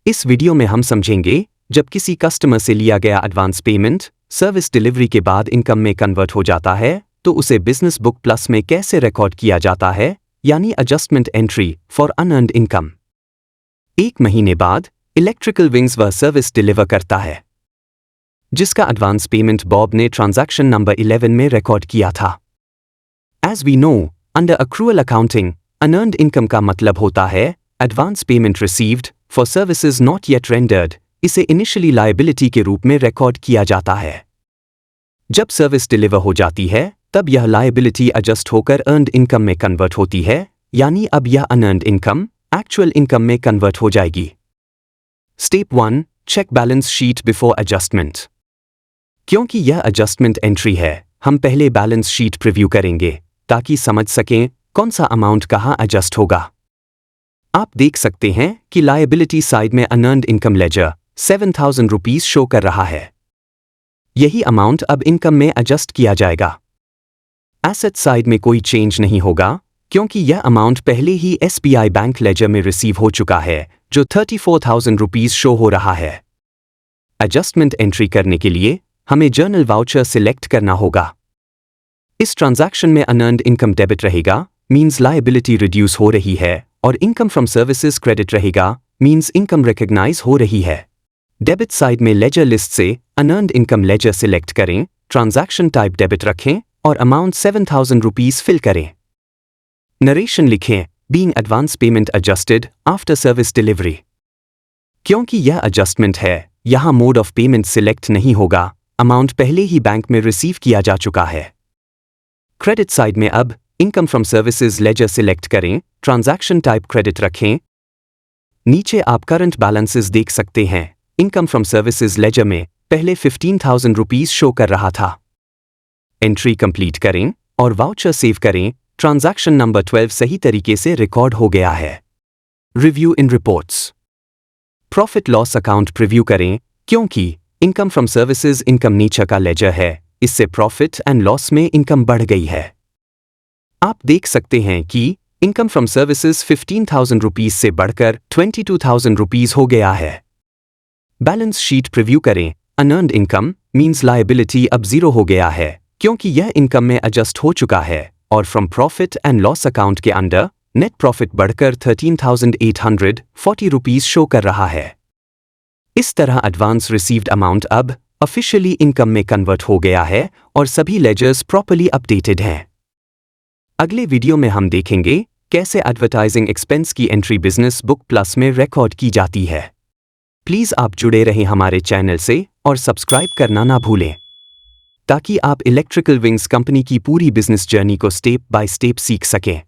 इस वीडियो में हम समझेंगे जब किसी कस्टमर से लिया गया एडवांस पेमेंट सर्विस डिलीवरी के बाद इनकम में कन्वर्ट हो जाता है तो उसे बिजनेस बुक प्लस में कैसे रिकॉर्ड किया जाता है, यानी adjustment entry for unearned income. 1 महीने बाद इलेक्ट्रिकल विंग्स वह सर्विस डिलीवर करता है जिसका एडवांस पेमेंट बॉब ने ट्रांजैक्शन नंबर 11 में रिकॉर्ड किया था। As we know, under accrual accounting unearned income का मतलब होता है advance payment received for services not yet rendered. इसे इनिशियली लायबिलिटी के रूप में रिकॉर्ड किया जाता है। जब सर्विस डिलीवर हो जाती है तब यह लायबिलिटी एडजस्ट होकर अर्न्ड इनकम में कन्वर्ट होती है, यानी अब यह अनअर्न्ड इनकम एक्चुअल इनकम में कन्वर्ट हो जाएगी। Step 1, check balance sheet before adjustment. क्योंकि यह एडजस्टमेंट एंट्री है, हम पहले बैलेंस शीट प्रीव्यू करेंगे ताकि समझ सकें कौन सा अमाउंट कहां एडजस्ट होगा। आप देख सकते हैं कि लायबिलिटी साइड में unearned income ledger 7,000 rupees show कर रहा है। यही अमाउंट अब इनकम में एडजस्ट किया जाएगा। एसेट साइड में कोई चेंज नहीं होगा क्योंकि यह अमाउंट पहले ही SBI बैंक लेजर में रिसीव हो चुका है जो 34,000 रुपीज शो हो रहा है। एडजस्टमेंट एंट्री करने के लिए हमें जर्नल वाउचर सिलेक्ट करना होगा। इस ट्रांजैक्शन में अनअर्न्ड इनकम डेबिट रहेगा, मींस लायबिलिटी रिड्यूस हो रही है, और इनकम फ्रॉम सर्विसेज क्रेडिट रहेगा, मींस इनकम रिकॉग्नाइज हो रही है। डेबिट साइड में लेजर लिस्ट से अनअर्न्ड इनकम लेजर सिलेक्ट करें, ट्रांजैक्शन टाइप डेबिट रखें और अमाउंट 7,000 रुपीज फिल करें। नरेशन लिखें, being advance payment adjusted after service delivery. क्योंकि यह एडजस्टमेंट है, यहां मोड ऑफ पेमेंट सिलेक्ट नहीं होगा, अमाउंट पहले ही बैंक में रिसीव किया जा चुका है। क्रेडिट साइड में अब income from services laser select करें, ट्रांजैक्शन टाइप क्रेडिट रखें। नीचे आप करंट बैलेंसेस देख सकते हैं। इनकम फ्रॉम सर्विसेज लेजर में पहले 15,000 रुपीज शो कर रहा था। एंट्री कंप्लीट करें और वाउचर सेव करें। ट्रांजैक्शन नंबर 12 सही तरीके से रिकॉर्ड हो गया है। Review in reports. Profit loss account preview करें क्योंकि इनकम फ्रॉम सर्विसेज इनकम नीचे का लेजर है, इससे प्रॉफिट एंड लॉस में इनकम बढ़ गई है। आप देख सकते हैं कि इनकम फ्रॉम सर्विसेज 15,000 रुपीज से बढ़कर 22,000 रुपीज हो गया है। बैलेंस शीट प्रीव्यू करें। अनअर्न्ड इनकम मींस लायबिलिटी अब 0 हो गया है क्योंकि यह इनकम में एडजस्ट हो चुका है, और from profit and loss account के अंडर नेट प्रॉफिट बढ़कर 13,840 रुपीज शो कर रहा है। इस तरह एडवांस रिसीव्ड अमाउंट अब ऑफिशियली इनकम में कन्वर्ट हो गया है और सभी लेजर्स प्रॉपर्ली अपडेटेड हैं। अगले वीडियो में हम देखेंगे कैसे एडवर्टाइजिंग एक्सपेंस की एंट्री बिजनेस बुक प्लस में रिकॉर्ड की जाती है। प्लीज आप जुड़े रहें हमारे चैनल से और सब्सक्राइब करना ना भूलें ताकि आप इलेक्ट्रिकल विंग्स कंपनी की पूरी बिजनेस जर्नी को स्टेप बाय स्टेप सीख सकें।